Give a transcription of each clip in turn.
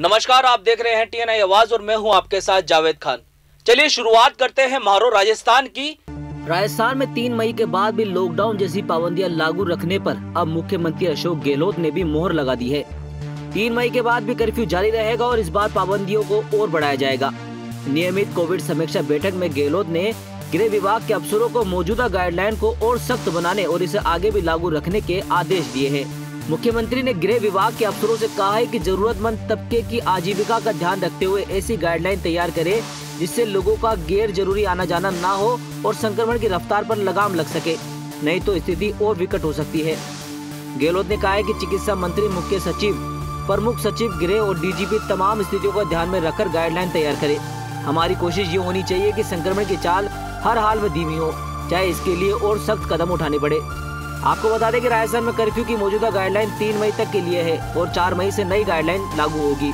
नमस्कार, आप देख रहे हैं TNI आवाज और मैं हूं आपके साथ जावेद खान। चलिए शुरुआत करते हैं म्हारो राजस्थान की। राजस्थान में 3 मई के बाद भी लॉकडाउन जैसी पाबंदियां लागू रखने पर अब मुख्यमंत्री अशोक गहलोत ने भी मोहर लगा दी है। 3 मई के बाद भी कर्फ्यू जारी रहेगा और इस बार पाबंदियों को और बढ़ाया जाएगा। नियमित कोविड समीक्षा बैठक में गहलोत ने गृह विभाग के अफसरों को मौजूदा गाइडलाइन को और सख्त बनाने और इसे आगे भी लागू रखने के आदेश दिए हैं। मुख्यमंत्री ने गृह विभाग के अफसरों से कहा है कि जरूरतमंद तबके की आजीविका का ध्यान रखते हुए ऐसी गाइडलाइन तैयार करें जिससे लोगों का गैर जरूरी आना जाना ना हो और संक्रमण की रफ्तार पर लगाम लग सके, नहीं तो स्थिति और विकट हो सकती है। गहलोत ने कहा है कि चिकित्सा मंत्री, मुख्य सचिव, प्रमुख सचिव गृह और DGP तमाम स्थितियों को ध्यान में रखकर गाइडलाइन तैयार करे। हमारी कोशिश ये होनी चाहिए कि संक्रमण की चाल हर हाल में धीमी हो, चाहे इसके लिए और सख्त कदम उठाने पड़े। आपको बता दें कि राजस्थान में कर्फ्यू की मौजूदा गाइडलाइन 3 मई तक के लिए है और 4 मई से नई गाइडलाइन लागू होगी।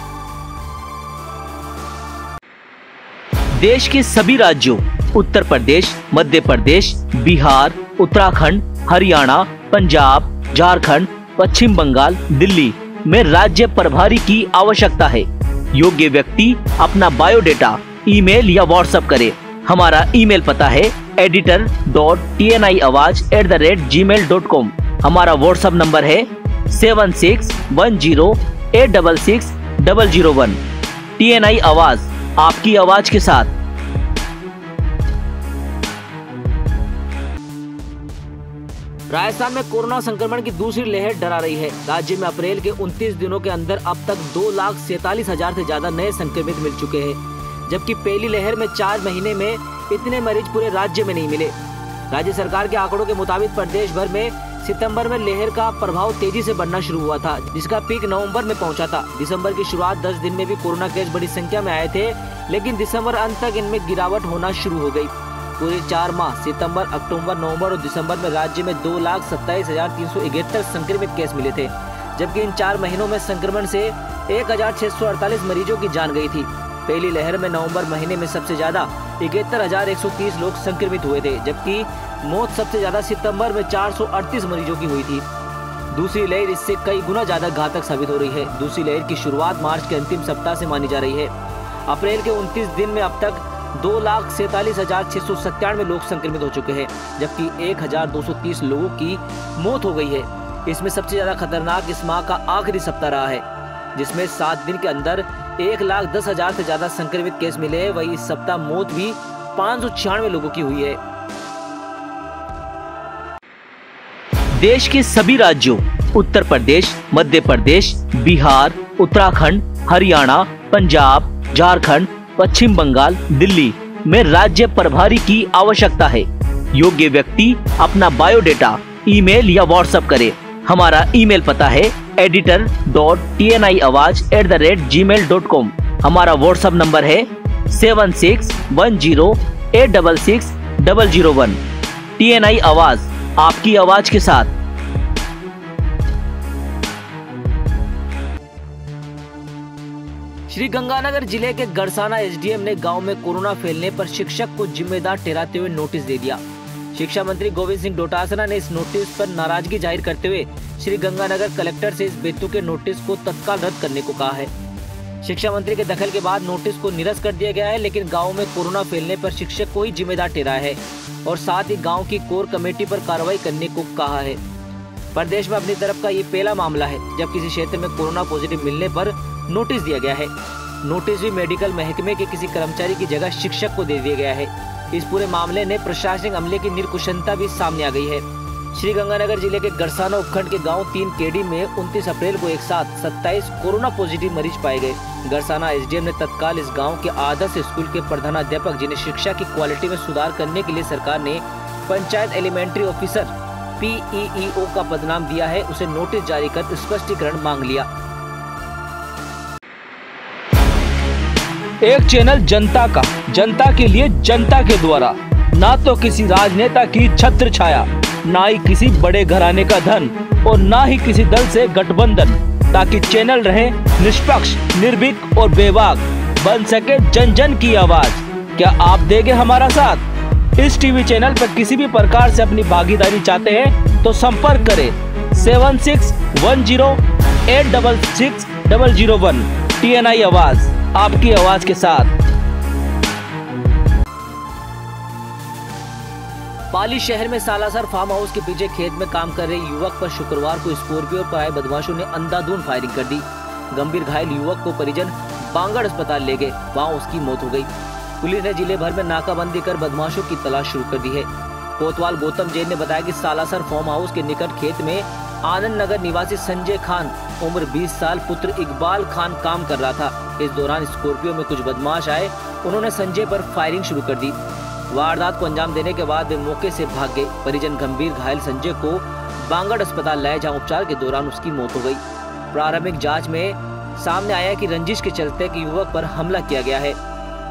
देश के सभी राज्यों उत्तर प्रदेश, मध्य प्रदेश, बिहार, उत्तराखंड, हरियाणा, पंजाब, झारखंड, पश्चिम बंगाल, दिल्ली में राज्य प्रभारी की आवश्यकता है। योग्य व्यक्ति अपना बायोडेटा ईमेल या व्हाट्सएप करे। हमारा ईमेल पता है editor.tniawaz@gmail.com। हमारा व्हाट्सएप नंबर है 7610866001। TNI आवाज, आपकी आवाज के साथ। राजस्थान में कोरोना संक्रमण की दूसरी लहर डरा रही है। राज्य में अप्रैल के 29 दिनों के अंदर अब तक 2,47,000 से ज्यादा नए संक्रमित मिल चुके हैं, जबकि पहली लहर में 4 महीने में इतने मरीज पूरे राज्य में नहीं मिले। राज्य सरकार के आंकड़ों के मुताबिक प्रदेश भर में सितंबर में लहर का प्रभाव तेजी से बढ़ना शुरू हुआ था, जिसका पीक नवंबर में पहुंचा था। दिसंबर की शुरुआत 10 दिन में भी कोरोना केस बड़ी संख्या में आए थे, लेकिन दिसंबर अंत तक इनमें गिरावट होना शुरू हो गई। पूरे 4 माह सितंबर, अक्टूबर, नवंबर और दिसंबर में राज्य में 2,27,371 संक्रमित केस मिले थे, जबकि इन 4 महीनों में संक्रमण से 1,648 मरीजों की जान गई थी। पहली लहर में नवंबर महीने में सबसे ज्यादा 71,130 लोग संक्रमित हुए थे, जबकि मौत सबसे ज्यादा सितंबर में 438 मरीजों की हुई थी। दूसरी लहर इससे कई गुना ज्यादा घातक साबित हो रही है। दूसरी लहर की शुरुआत मार्च के अंतिम सप्ताह से मानी जा रही है। अप्रैल के 29 दिन में अब तक 2,47,697 लोग संक्रमित हो चुके हैं, जबकि 1,230 लोगों की मौत हो गई है। इसमें सबसे ज्यादा खतरनाक इस माह का आखिरी सप्ताह रहा है, जिसमें 7 दिन के अंदर 1,10,000 से ज्यादा संक्रमित केस मिले हैं। वही इस सप्ताह मौत भी 596 लोगों की हुई है। देश के सभी राज्यों उत्तर प्रदेश, मध्य प्रदेश, बिहार, उत्तराखंड, हरियाणा, पंजाब, झारखंड, पश्चिम बंगाल, दिल्ली में राज्य प्रभारी की आवश्यकता है। योग्य व्यक्ति अपना बायोडेटा ईमेल या व्हाट्सएप करे। हमारा ईमेल पता है editor.tniawaz@gmail.com। हमारा व्हाट्सएप नंबर है 7610866001। TNI आवाज, आपकी आवाज के साथ। श्री गंगानगर जिले के गड़साना SDM ने गांव में कोरोना फैलने पर शिक्षक को जिम्मेदार ठहराते हुए नोटिस दे दिया। शिक्षा मंत्री गोविंद सिंह डोटासरा ने इस नोटिस पर नाराजगी जाहिर करते हुए श्री गंगानगर कलेक्टर से इस बेतुके नोटिस को तत्काल रद्द करने को कहा है। शिक्षा मंत्री के दखल के बाद नोटिस को निरस्त कर दिया गया है, लेकिन गांव में कोरोना फैलने पर शिक्षक को ही जिम्मेदार ठहराया है और साथ ही गांव की कोर कमेटी पर कार्रवाई करने को कहा है। प्रदेश में अपनी तरफ का ये पहला मामला है जब किसी क्षेत्र में कोरोना पॉजिटिव मिलने पर नोटिस दिया गया है। नोटिस भी मेडिकल महकमे के किसी कर्मचारी की जगह शिक्षक को दे दिया गया है। इस पूरे मामले ने प्रशासनिक अमले की निर्कुशलता भी सामने आ गई है। श्री गंगानगर जिले के गड़साना उपखंड के गांव 3 केडी में 29 अप्रैल को एक साथ 27 कोरोना पॉजिटिव मरीज पाए गए। गड़साना SDM ने तत्काल इस गांव के आदर्श स्कूल के प्रधानाध्यापक, जिन्हें शिक्षा की क्वालिटी में सुधार करने के लिए सरकार ने पंचायत एलिमेंट्री ऑफिसर PEEO का पदनाम दिया है, उसे नोटिस जारी कर स्पष्टीकरण मांग लिया। एक चैनल जनता का, जनता के लिए, जनता के द्वारा। ना तो किसी राजनेता की छत्र छाया, ना ही किसी बड़े घराने का धन और ना ही किसी दल से गठबंधन, ताकि चैनल रहे निष्पक्ष, निर्भीक और बेबाक, बन सके जन जन की आवाज। क्या आप देंगे हमारा साथ? इस टीवी चैनल पर किसी भी प्रकार से अपनी भागीदारी चाहते हैं तो संपर्क करें 7610866001। TNI आवाज, आपकी आवाज के साथ। पाली शहर में सालासर फार्म हाउस के पीछे खेत में काम कर रहे युवक पर शुक्रवार को स्कॉर्पियो पर आए बदमाशों ने अंधाधुंध फायरिंग कर दी। गंभीर घायल युवक को परिजन बांगड़ अस्पताल ले गए, वहां उसकी मौत हो गई। पुलिस ने जिले भर में नाकाबंदी कर बदमाशों की तलाश शुरू कर दी है। कोतवाल गौतम जैन ने बताया कि सालासर फार्म हाउस के निकट खेत में आनंद नगर निवासी संजय खान उम्र 20 साल पुत्र इकबाल खान काम कर रहा था। इस दौरान स्कॉर्पियो में कुछ बदमाश आए, उन्होंने संजय पर फायरिंग शुरू कर दी। वारदात को अंजाम देने के बाद वे मौके से भाग गए। परिजन गंभीर घायल संजय को बांगड़ अस्पताल लाए, जहां उपचार के दौरान उसकी मौत हो गई। प्रारंभिक जांच में सामने आया कि रंजिश के चलते कि युवक पर हमला किया गया है।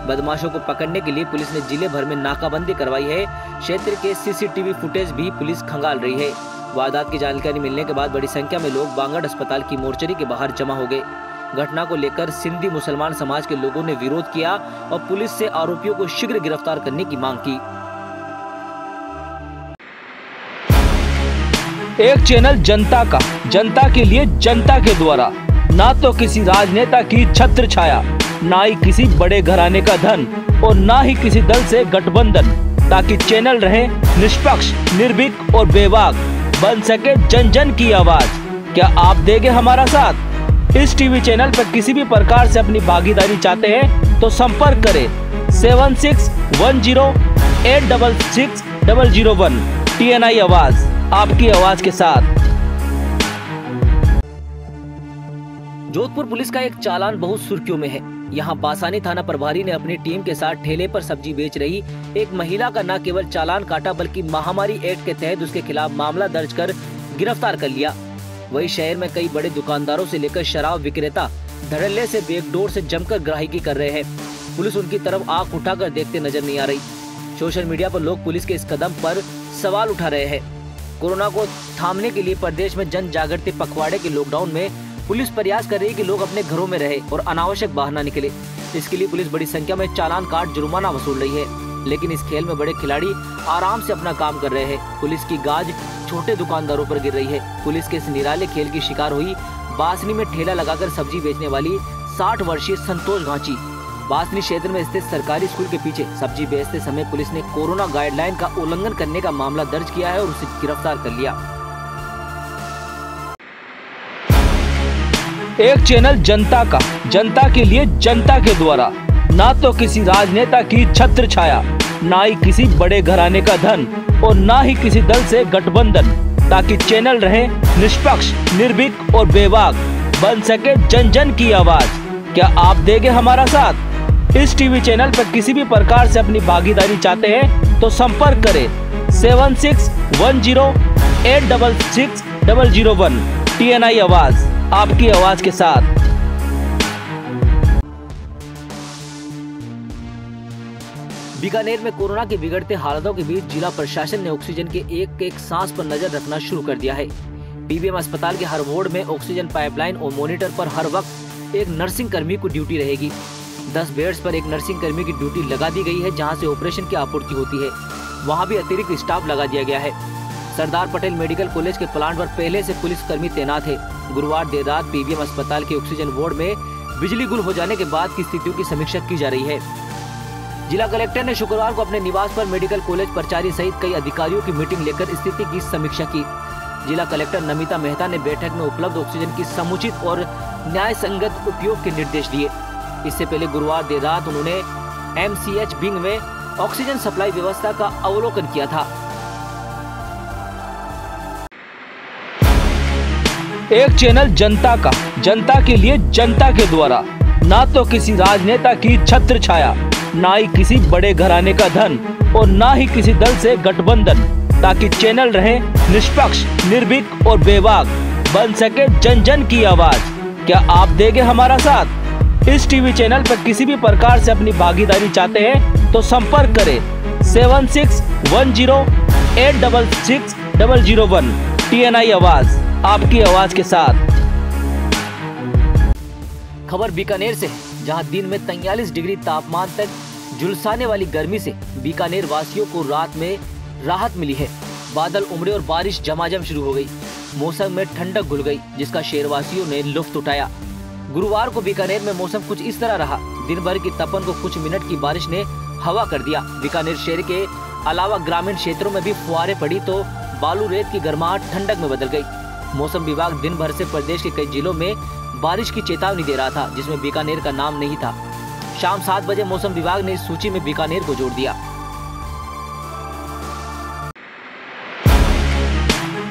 बदमाशों को पकड़ने के लिए पुलिस ने जिले भर में नाकाबंदी करवाई है। क्षेत्र के CCTV फुटेज भी पुलिस खंगाल रही है। वारदात की जानकारी मिलने के बाद बड़ी संख्या में लोग बांगड़ अस्पताल की मोर्चरी के बाहर जमा हो गए। घटना को लेकर सिंधी मुसलमान समाज के लोगों ने विरोध किया और पुलिस से आरोपियों को शीघ्र गिरफ्तार करने की मांग की। एक चैनल जनता का, जनता के लिए, जनता के द्वारा, ना तो किसी राजनेता की छत्र छाया, ना ही किसी बड़े घराने का धन और ना ही किसी दल से गठबंधन, ताकि चैनल रहे निष्पक्ष, निर्भीक और बेबाक, बन सके जन जन की आवाज। क्या आप देंगे हमारा साथ? इस टीवी चैनल पर किसी भी प्रकार से अपनी भागीदारी चाहते हैं तो संपर्क करें 7610866001। TNI आवाज, आपकी आवाज के साथ। जोधपुर पुलिस का एक चालान बहुत सुर्खियों में है। यहाँ बासानी थाना प्रभारी ने अपनी टीम के साथ ठेले पर सब्जी बेच रही एक महिला का न केवल चालान काटा, बल्कि महामारी एक्ट के तहत उसके खिलाफ मामला दर्ज कर गिरफ्तार कर लिया। वही शहर में कई बड़े दुकानदारों से लेकर शराब विक्रेता धड़ल्ले से बैकडोर से जमकर ग्राहकी कर रहे हैं। पुलिस उनकी तरफ आंख उठाकर देखते नजर नहीं आ रही। सोशल मीडिया पर लोग पुलिस के इस कदम पर सवाल उठा रहे हैं। कोरोना को थामने के लिए प्रदेश में जन जागृति पखवाड़े के लॉकडाउन में पुलिस प्रयास कर रही है कि लोग अपने घरों में रहे और अनावश्यक बाहर न निकले। इसके लिए पुलिस बड़ी संख्या में चालान काट जुर्माना वसूल रही है, लेकिन इस खेल में बड़े खिलाड़ी आराम से अपना काम कर रहे हैं। पुलिस की गाज छोटे दुकानदारों पर गिर रही है। पुलिस के इस निराले खेल की शिकार हुई बासनी में ठेला लगाकर सब्जी बेचने वाली 60 वर्षीय संतोष घांची। बासनी क्षेत्र में स्थित सरकारी स्कूल के पीछे सब्जी बेचते समय पुलिस ने कोरोना गाइडलाइन का उल्लंघन करने का मामला दर्ज किया है और उसे गिरफ्तार कर लिया। एक चैनल जनता का, जनता के लिए, जनता के द्वारा, ना तो किसी राजनेता की छत्र छाया, ना ही किसी बड़े घराने का धन और ना ही किसी दल से गठबंधन, ताकि चैनल रहे निष्पक्ष, निर्भीक और बेबाक, बन सके जन जन की आवाज। क्या आप देंगे हमारा साथ? इस टीवी चैनल पर किसी भी प्रकार से अपनी भागीदारी चाहते हैं तो संपर्क करें 7610866001। TNI आवाज, आपकी आवाज के साथ। बीकानेर में कोरोना के बिगड़ते हालातों के बीच जिला प्रशासन ने ऑक्सीजन के एक एक सांस पर नजर रखना शुरू कर दिया है। PBM अस्पताल के हर वार्ड में ऑक्सीजन पाइपलाइन और मॉनिटर पर हर वक्त एक नर्सिंग कर्मी को ड्यूटी रहेगी। 10 बेड्स पर एक नर्सिंग कर्मी की ड्यूटी लगा दी गई है, जहां से ऑपरेशन की आपूर्ति होती है। वहां भी अतिरिक्त स्टाफ लगा दिया गया है। सरदार पटेल मेडिकल कॉलेज के प्लांट पर पहले से पुलिस कर्मी तैनात है। गुरुवार देर रात PBM अस्पताल के ऑक्सीजन वार्ड में बिजली गुल हो जाने के बाद की स्थितियों की समीक्षा की जा रही है। जिला कलेक्टर ने शुक्रवार को अपने निवास पर मेडिकल कॉलेज प्राचार्य सहित कई अधिकारियों की मीटिंग लेकर स्थिति की समीक्षा की। जिला कलेक्टर नमिता मेहता ने बैठक में उपलब्ध ऑक्सीजन की समुचित और न्याय संगत उपयोग के निर्देश दिए। इससे पहले गुरुवार देर रात उन्होंने MCH विंग में ऑक्सीजन सप्लाई व्यवस्था का अवलोकन किया था। एक चैनल जनता का, जनता के लिए, जनता के द्वारा, ना तो किसी राजनेता की छत्र छाया, ना ही किसी बड़े घराने का धन और ना ही किसी दल से गठबंधन, ताकि चैनल रहे निष्पक्ष, निर्भीक और बेबाक, बन सके जन जन की आवाज। क्या आप देंगे हमारा साथ? इस टीवी चैनल पर किसी भी प्रकार से अपनी भागीदारी चाहते हैं तो संपर्क करें 7610866001। TNI आवाज, आपकी आवाज के साथ। खबर बीकानेर से है, जहां दिन में 43 डिग्री तापमान तक झुलसाने वाली गर्मी से बीकानेर वासियों को रात में राहत मिली है। बादल उमड़े और बारिश झमाझम शुरू हो गई। मौसम में ठंडक घुल गई, जिसका शहरवासियों ने लुत्फ उठाया। गुरुवार को बीकानेर में मौसम कुछ इस तरह रहा। दिन भर की तपन को कुछ मिनट की बारिश ने हवा कर दिया। बीकानेर शहर के अलावा ग्रामीण क्षेत्रों में भी फुहारें पड़ी तो बालू रेत की गर्माहट ठंडक में बदल गई। मौसम विभाग दिन भर से प्रदेश के कई जिलों में बारिश की चेतावनी दे रहा था, जिसमें बीकानेर का नाम नहीं था। शाम 7 बजे मौसम विभाग ने इस सूची में बीकानेर को जोड़ दिया।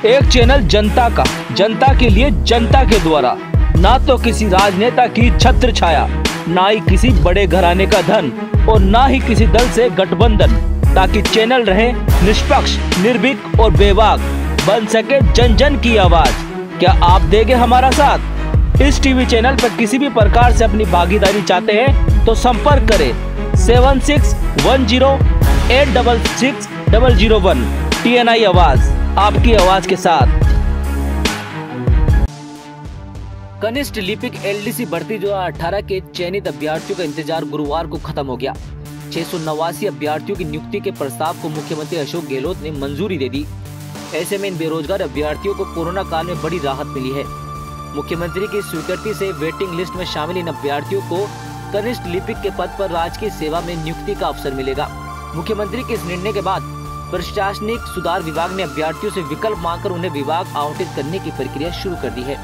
एक चैनल जनता का, जनता के लिए, जनता के द्वारा, ना तो किसी राजनेता की छत्र छाया, ना ही किसी बड़े घराने का धन और ना ही किसी दल से गठबंधन, ताकि चैनल रहे निष्पक्ष, निर्भीक और बेबाक, बन सके जन जन की आवाज। क्या आप देंगे हमारा साथ? इस टीवी चैनल पर किसी भी प्रकार से अपनी भागीदारी चाहते हैं तो संपर्क करें 7610866001। TNI आवाज, आपकी आवाज के साथ। कनिष्ठ लिपिक LDC भर्ती 2018 के चयनित अभ्यर्थियों का इंतजार गुरुवार को खत्म हो गया। 689 अभ्यर्थियों की नियुक्ति के प्रस्ताव को मुख्यमंत्री अशोक गहलोत ने मंजूरी दे दी। ऐसे में इन बेरोजगार अभ्यर्थियों को कोरोना काल में बड़ी राहत मिली है। मुख्यमंत्री की स्वीकृति से वेटिंग लिस्ट में शामिल इन अभ्यर्थियों को कनिष्ठ लिपिक के पद पर राजकीय सेवा में नियुक्ति का अवसर मिलेगा। मुख्यमंत्री के इस निर्णय के बाद प्रशासनिक सुधार विभाग ने अभ्यर्थियों से विकल्प मांगकर उन्हें विभाग आवंटित करने की प्रक्रिया शुरू कर दी है।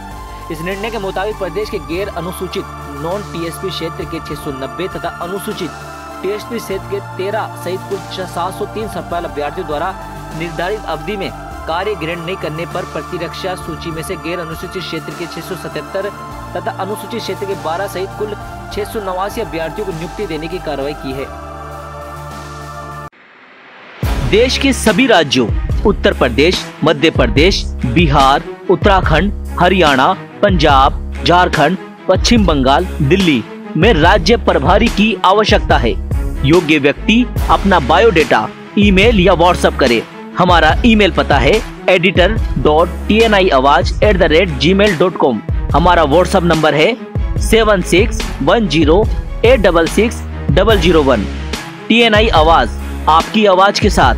इस निर्णय के मुताबिक प्रदेश के गैर अनुसूचित नॉन TSP क्षेत्र के 690 तथा अनुसूचित TSP क्षेत्र के 13 सहित कुल 703 सफल अभ्यर्थियों द्वारा निर्धारित अवधि में कार्य ग्रहण नहीं करने पर प्रतिरक्षा सूची में से गैर अनुसूचित क्षेत्र के 677 तथा अनुसूचित क्षेत्र के 12 सहित कुल 689 अभ्यर्थियों को नियुक्ति देने की कार्रवाई की है। देश के सभी राज्यों उत्तर प्रदेश, मध्य प्रदेश, बिहार, उत्तराखंड, हरियाणा, पंजाब, झारखंड, पश्चिम बंगाल, दिल्ली में राज्य प्रभारी की आवश्यकता है। योग्य व्यक्ति अपना बायोडेटा ईमेल या व्हाट्सएप करे। हमारा ईमेल पता है editor.tniawaz@gmail.com। हमारा व्हाट्सएप नंबर है 7610866001। TNI आवाज, आपकी आवाज के साथ।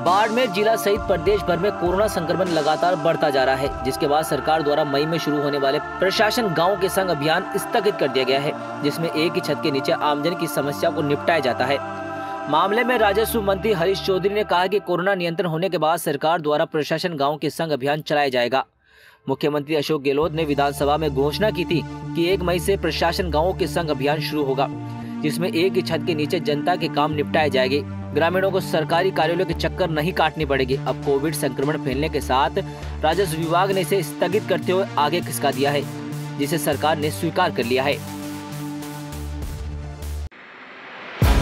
बाड़मेर जिला सहित प्रदेश भर में कोरोना संक्रमण लगातार बढ़ता जा रहा है, जिसके बाद सरकार द्वारा मई में शुरू होने वाले प्रशासन गांव के संग अभियान स्थगित कर दिया गया है, जिसमें एक ही छत के नीचे आमजन की समस्या को निपटाया जाता है। मामले में राजस्व मंत्री हरीश चौधरी ने कहा कि कोरोना नियंत्रण होने के बाद सरकार द्वारा प्रशासन गाँव के संग अभियान चलाया जाएगा। मुख्यमंत्री अशोक गहलोत ने विधानसभा में घोषणा की थी कि 1 मई से प्रशासन गाँवों के संग अभियान शुरू होगा, जिसमें एक ही छत के नीचे जनता के काम निपटाए जाएंगे। ग्रामीणों को सरकारी कार्यालयों के चक्कर नहीं काटनी पड़ेगी। अब कोविड संक्रमण फैलने के साथ राजस्व विभाग ने इसे स्थगित करते हुए आगे खिसका दिया है, जिसे सरकार ने स्वीकार कर लिया है।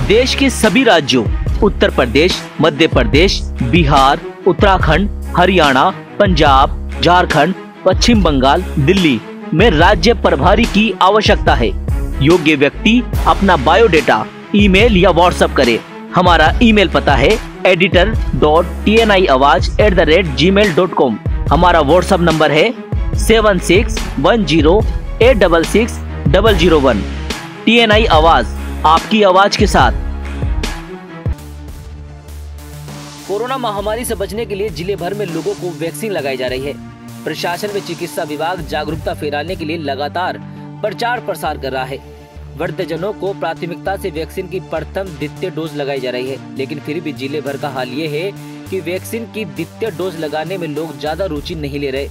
देश के सभी राज्यों उत्तर प्रदेश, मध्य प्रदेश, बिहार, उत्तराखंड, हरियाणा, पंजाब, झारखंड, पश्चिम बंगाल, दिल्ली में राज्य प्रभारी की आवश्यकता है। योग्य व्यक्ति अपना बायोडेटा ईमेल या व्हाट्सएप करे। हमारा ईमेल पता है editor.tniawaz@gmail.com। हमारा व्हाट्सएप नंबर है 7610866001। TNI आवाज, आपकी आवाज के साथ। कोरोना महामारी से बचने के लिए जिले भर में लोगों को वैक्सीन लगाई जा रही है। प्रशासन व चिकित्सा विभाग जागरूकता फैलाने के लिए लगातार प्रचार प्रसार कर रहा है। वृद्धजनों को प्राथमिकता से वैक्सीन की प्रथम द्वितीय डोज लगाई जा रही है, लेकिन फिर भी जिले भर का हाल ये है कि वैक्सीन की द्वितीय डोज लगाने में लोग ज्यादा रुचि नहीं ले रहे।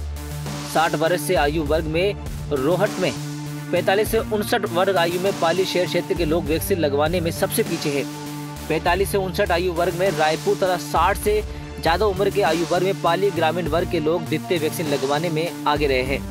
60 वर्ष से आयु वर्ग में रोहट में 45 से 59 वर्ग आयु में पाली शहर क्षेत्र के लोग वैक्सीन लगवाने में सबसे पीछे है। 45 से 59 आयु वर्ग में रायपुर तथा 60 से ज्यादा उम्र के आयु वर्ग में पाली ग्रामीण वर्ग के लोग द्वितीय वैक्सीन लगवाने में आगे रहे हैं।